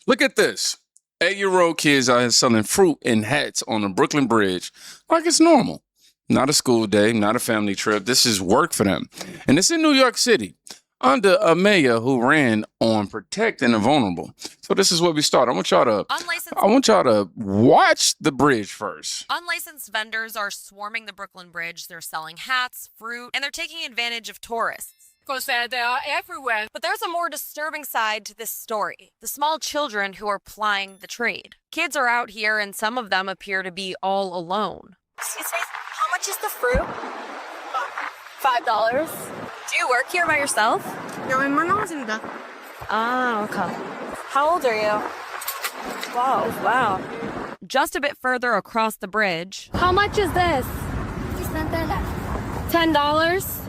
Look at this. 8-year-old kids out here selling fruit and hats on the Brooklyn Bridge like it's normal. Not a school day, not a family trip. This is work for them. And it's in New York City under a mayor who ran on protecting the vulnerable. So this is where we start. I want y'all to watch the bridge first. Unlicensed vendors are swarming the Brooklyn Bridge. They're selling hats, fruit, and they're taking advantage of tourists. Because they are everywhere. But there's a more disturbing side to this story. The small children who are plying the trade. Kids are out here and some of them appear to be all alone. Excuse me, how much is the fruit? $5. Do you work here by yourself? No, my mom was in the. Ah, okay. How old are you? Whoa, wow. Just a bit further across the bridge. How much is this? $10?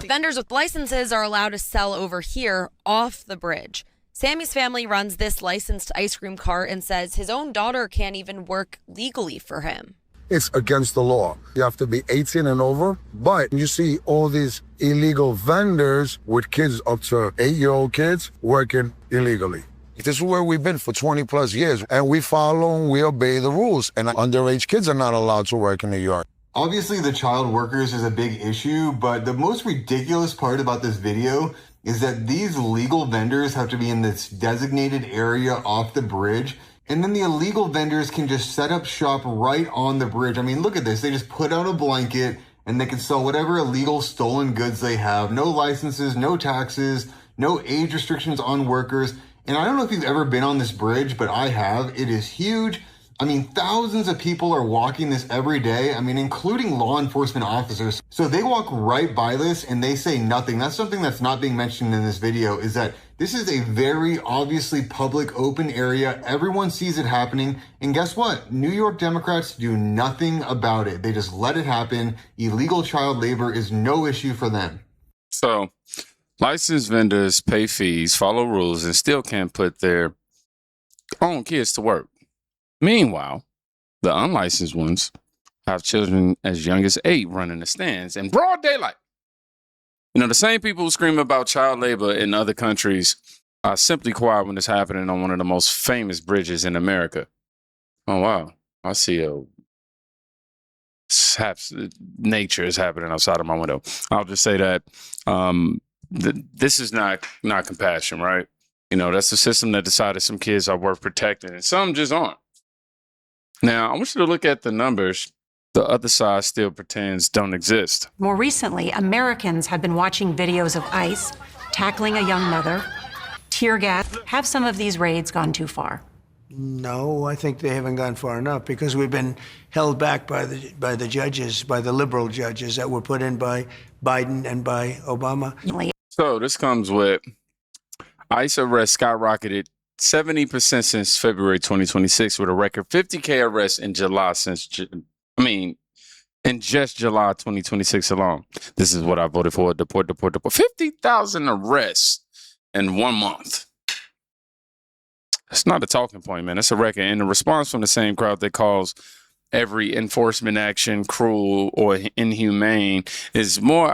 Vendors with licenses are allowed to sell over here off the bridge. Sammy's family runs this licensed ice cream cart and says his own daughter can't even work legally for him. It's against the law. You have to be 18 and over. But you see all these illegal vendors with kids up to 8-year-old kids working illegally. This is where we've been for 20 plus years, and we follow and we obey the rules. And underage kids are not allowed to work in New York. Obviously, the child workers is a big issue, but the most ridiculous part about this video is that these legal vendors have to be in this designated area off the bridge, and then the illegal vendors can just set up shop right on the bridge. I mean, look at this. They just put out a blanket, and they can sell whatever illegal stolen goods they have. No licenses, no taxes, no age restrictions on workers. And I don't know if you've ever been on this bridge, but I have. It is huge. I mean, thousands of people are walking this every day. I mean, including law enforcement officers. So they walk right by this and they say nothing. That's something that's not being mentioned in this video, is that this is a very obviously public open area. Everyone sees it happening. And guess what? New York Democrats do nothing about it. They just let it happen. Illegal child labor is no issue for them. So licensed vendors pay fees, follow rules, and still can't put their own kids to work. Meanwhile, the unlicensed ones have children as young as 8 running the stands in broad daylight. You know, the same people who scream about child labor in other countries are simply quiet when it's happening on one of the most famous bridges in America. Oh, wow. I see nature is happening outside of my window. I'll just say that this is not compassion, right? You know, that's the system that decided some kids are worth protecting and some just aren't. Now, I want you to look at the numbers. The other side still pretends don't exist. More recently, Americans have been watching videos of ICE tackling a young mother, tear gas. Have some of these raids gone too far? No, I think they haven't gone far enough because we've been held back by the judges, by the liberal judges that were put in by Biden and by Obama. So this comes with ICE arrests skyrocketed 70% since February 2026, with a record 50K arrests in July in just July 2026 alone. This is what I voted for. Deport. 50,000 arrests in 1 month. That's not a talking point, man. That's a record. And the response from the same crowd that calls every enforcement action cruel or inhumane is more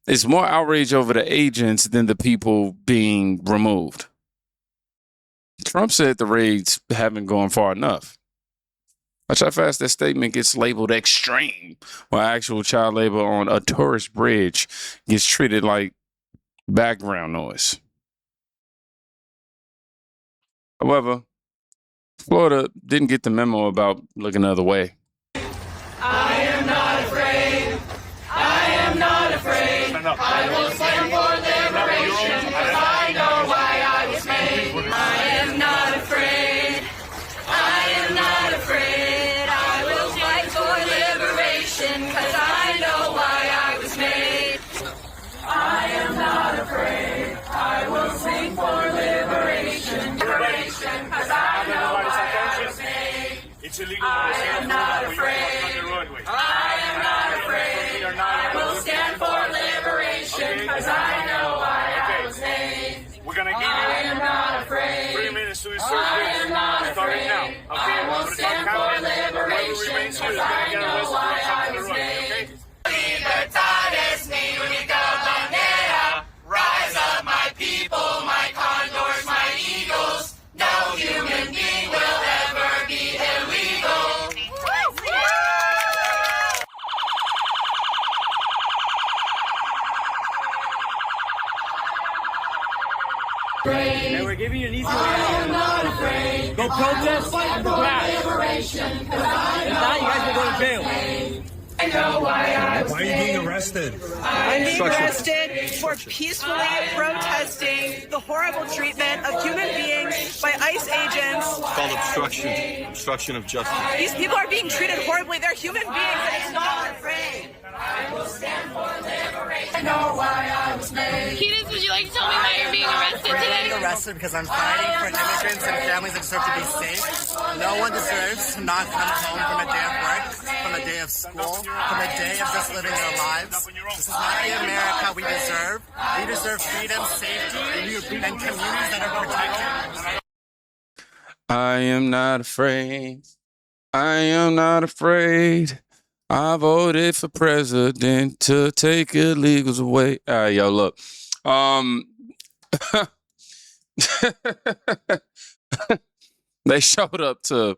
outrage over the agents than the people being removed. Trump said the raids haven't gone far enough. Watch how fast that statement gets labeled extreme, while actual child labor on a tourist bridge gets treated like background noise. However, Florida didn't get the memo about looking the other way. I am not afraid. I am not afraid. I will stand for liberation because I know why I was made. I am not afraid. I am not afraid. I will fight for liberation because I know why I was made. I am not afraid. I will sing for liberation because I know why I was made. It's illegal. I am not afraid. I am not afraid. I will stand for liberation because I know why I was made. We're gonna give you. I am not afraid. 3 minutes to insert I this. am not Starting now. afraid. Okay, I will stand for liberation because I know why I was made. Libertades, mi única bandera. Rise up, my people, my condors, my eagles. No am not afraid. Go protest, fight for liberation. If not, you guys will go to jail. I know why I was Why are you being arrested? I'm being arrested for peacefully protesting the horrible treatment of human beings by ICE agents. It's called obstruction of justice. These people are being treated horribly. They're human beings, and it's not afraid. I will stand for liberation. I know why I was made. Keaton, would you like to tell me why you're being arrested today? I'm being arrested because I'm fighting for immigrants and families that deserve to be safe. No one deserves to not come home from a day of work, from a day of school, from a day of just living their lives. This is not the America we deserve. We deserve freedom, safety, and communities that are protected. I am not afraid. I am not afraid. I voted for president to take illegals away. Yo, look. They showed up to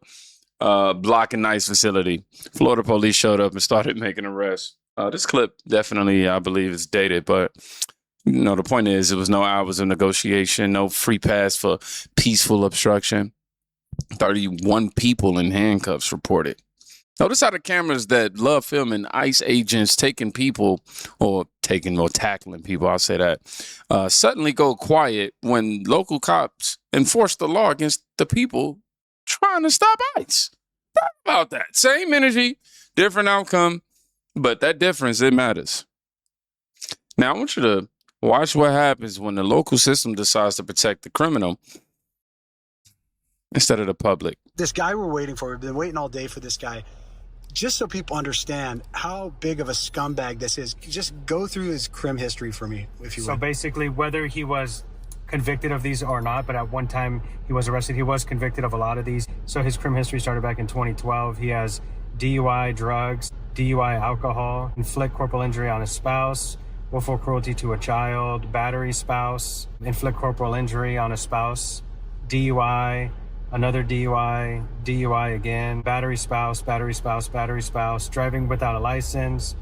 Block and Ice facility. Florida police showed up and started making arrests. This clip definitely, I believe, is dated, but you know, the point is, it was no hours of negotiation, no free pass for peaceful obstruction. 31 people in handcuffs reported. Notice how the cameras that love filming ICE agents taking people or tackling people, I'll say that, suddenly go quiet when local cops enforce the law against the people trying to stop ICE. Talk about that. Same energy, different outcome, but that difference, it matters. Now, I want you to watch what happens when the local system decides to protect the criminal instead of the public. This guy we're waiting for, we've been waiting all day for this guy. Just so people understand how big of a scumbag this is, just go through his crim history for me, if you would. So basically, whether he was convicted of these or not, but at one time he was arrested, he was convicted of a lot of these. So his crim history started back in 2012. He has DUI, drugs, DUI, alcohol, inflict corporal injury on his spouse, willful cruelty to a child, battery spouse, inflict corporal injury on a spouse, DUI, another DUI, DUI again, battery spouse, driving without a license,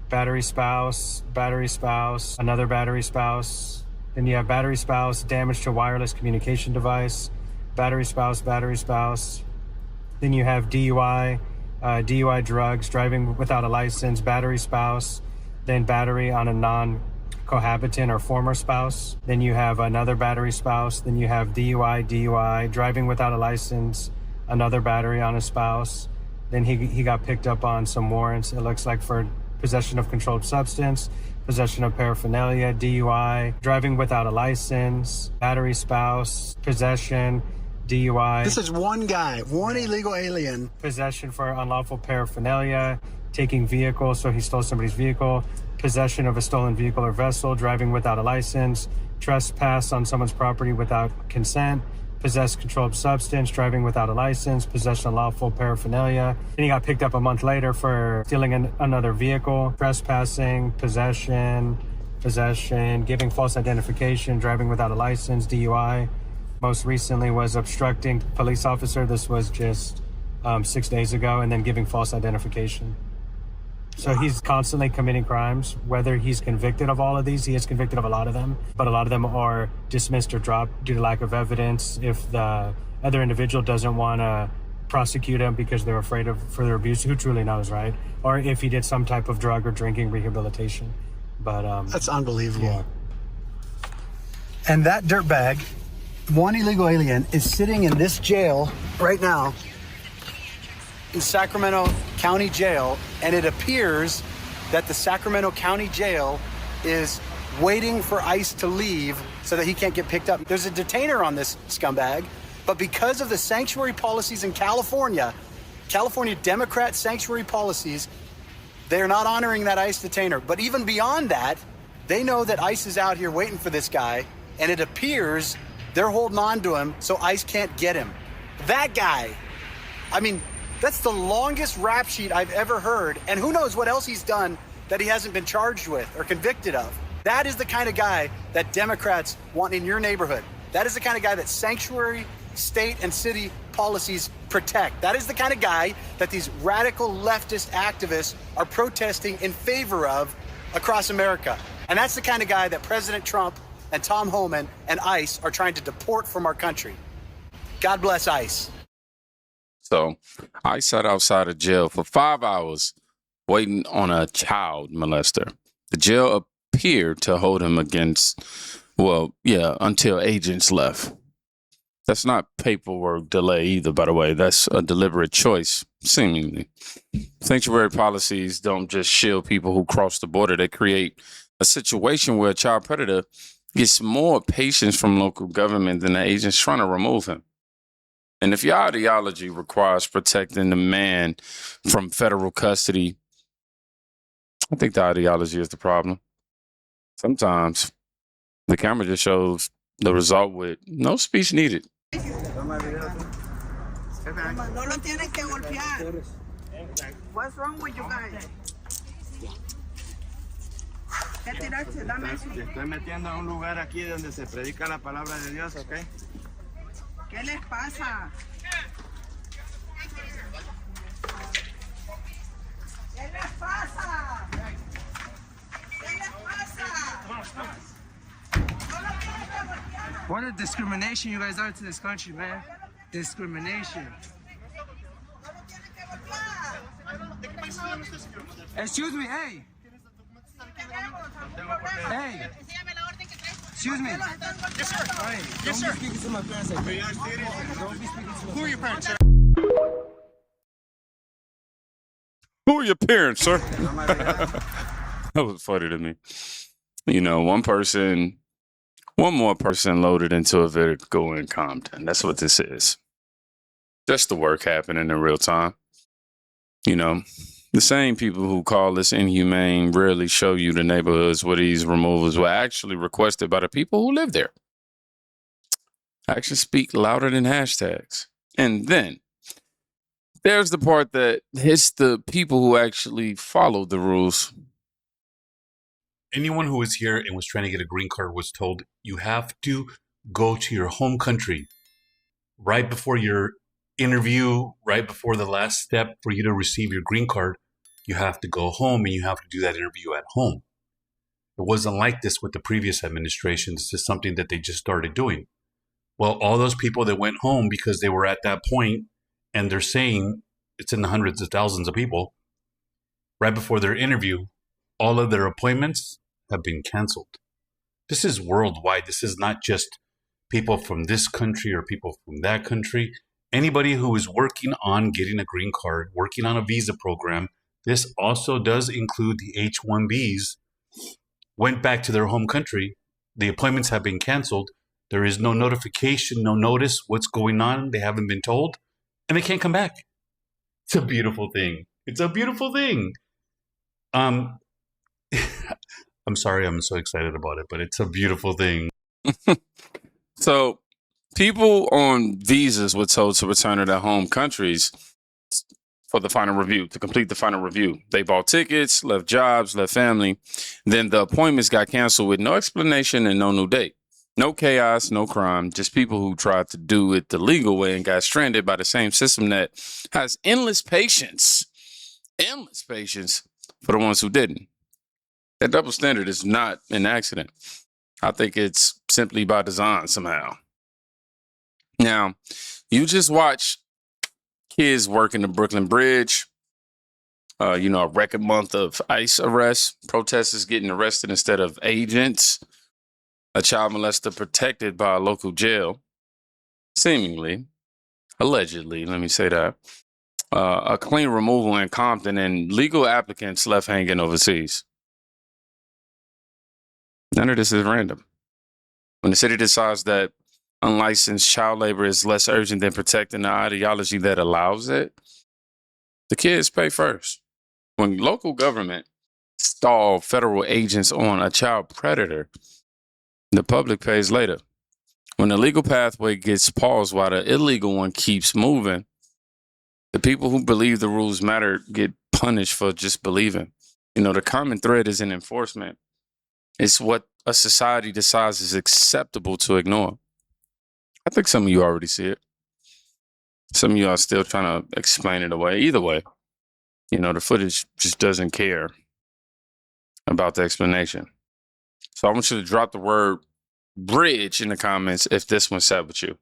battery spouse, another battery spouse. Then you have battery spouse, damage to wireless communication device, battery spouse. Then you have DUI, DUI drugs, driving without a license, battery spouse, then battery on a non-cohabitant or former spouse. Then you have another battery spouse. Then you have DUI, driving without a license, another battery on a spouse. Then he got picked up on some warrants, it looks like, for possession of controlled substance, possession of paraphernalia, DUI, driving without a license, battery spouse, possession, DUI. This is one guy, one illegal alien. Possession for unlawful paraphernalia, taking vehicles, so he stole somebody's vehicle, possession of a stolen vehicle or vessel, driving without a license, trespass on someone's property without consent, possess controlled substance, driving without a license, possession of lawful paraphernalia. Then he got picked up a month later for stealing another vehicle, trespassing, possession, giving false identification, driving without a license, DUI. Most recently was obstructing police officer. This was just 6 days ago, and then giving false identification. So he's constantly committing crimes. Whether he's convicted of all of these, he is convicted of a lot of them, but a lot of them are dismissed or dropped due to lack of evidence. If the other individual doesn't want to prosecute him because they're afraid of further abuse, who truly knows, right? Or if he did some type of drug or drinking rehabilitation. But that's unbelievable. Yeah. And that dirtbag, one illegal alien, is sitting in this jail right now, in Sacramento County Jail, and it appears that the Sacramento County Jail is waiting for ICE to leave so that he can't get picked up. There's a detainer on this scumbag, but because of the sanctuary policies in California Democrat sanctuary policies, they're not honoring that ICE detainer. But even beyond that, they know that ICE is out here waiting for this guy, and it appears they're holding on to him so ICE can't get him. That guy, I mean, that's the longest rap sheet I've ever heard, and who knows what else he's done that he hasn't been charged with or convicted of. That is the kind of guy that Democrats want in your neighborhood. That is the kind of guy that sanctuary, state, and city policies protect. That is the kind of guy that these radical leftist activists are protesting in favor of across America. And that's the kind of guy that President Trump and Tom Homan and ICE are trying to deport from our country. God bless ICE. So I sat outside of jail for 5 hours waiting on a child molester. The jail appeared to hold him against, until agents left. That's not paperwork delay either, by the way. That's a deliberate choice, seemingly. Sanctuary policies don't just shield people who cross the border. They create a situation where a child predator gets more patience from local government than the agents trying to remove him. And if your ideology requires protecting the man from federal custody, I think the ideology is the problem. Sometimes the camera just shows the result with no speech needed. What's wrong with you guys? ¿Qué tiraste? Dame eso. Te estoy metiendo a un lugar aquí donde se predica la palabra de Dios, ¿ok? ¿Qué les pasa? ¿Qué les pasa? ¿Qué les pasa? What a discrimination you guys are to this country, man. Discrimination. Excuse me, hey. Hey. Excuse me. Yes, sir. Hey, Yes, don't sir. be speaking to my parents like that. Don't be speaking to my Who are your parents, sir? Who are your parents, sir? That was funny to me. You know, one more person loaded into a vehicle in Compton. That's what this is. Just the work happening in real time. You know, the same people who call this inhumane rarely show you the neighborhoods where these removals were actually requested by the people who live there. Actions speak louder than hashtags. And then there's the part that hits the people who actually followed the rules. Anyone who was here and was trying to get a green card was told you have to go to your home country right before your interview, right before the last step for you to receive your green card. You have to go home and you have to do that interview at home. It wasn't like this with the previous administration. This is something that they just started doing. Well, all those people that went home because they were at that point, and they're saying it's in the hundreds of thousands of people, right before their interview, all of their appointments have been canceled. This is worldwide. This is not just people from this country or people from that country. Anybody who is working on getting a green card, working on a visa program, this also does include the H-1Bs, went back to their home country. The appointments have been canceled. There is no notification, no notice what's going on. They haven't been told, and they can't come back. It's a beautiful thing. It's a beautiful thing. I'm sorry I'm so excited about it, but it's a beautiful thing. So people on visas were told to return to their home countries for the final review, to complete the final review. They bought tickets, left jobs, left family. Then the appointments got canceled with no explanation and no new date. No chaos, no crime, just people who tried to do it the legal way and got stranded by the same system that has endless patience for the ones who didn't. That double standard is not an accident. I think it's simply by design somehow. Now, you just watch kids working the Brooklyn Bridge, a record month of ICE arrests, protesters getting arrested instead of agents, a child molester protected by a local jail, seemingly, allegedly, let me say that, a clean removal in Compton, and legal applicants left hanging overseas. None of this is random. When the city decides that unlicensed child labor is less urgent than protecting the ideology that allows it, the kids pay first. When local government stall federal agents on a child predator, the public pays later. When the legal pathway gets paused while the illegal one keeps moving, the people who believe the rules matter get punished for just believing. The common thread is in enforcement. It's what a society decides is acceptable to ignore. I think some of you already see it. Some of you are still trying to explain it away. Either way, the footage just doesn't care about the explanation. So I want you to drop the word bridge in the comments if this one sat with you.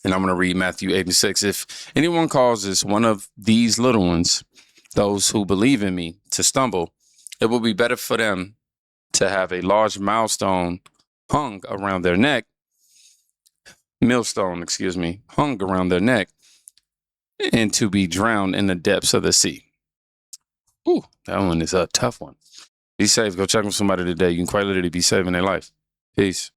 And I'm going to read Matthew 8:6. If anyone causes one of these little ones, those who believe in me, to stumble, it will be better for them to have a large millstone hung around their neck, hung around their neck, and to be drowned in the depths of the sea. Ooh, that one is a tough one. Be safe. Go check on somebody today. You can quite literally be saving their life. Peace.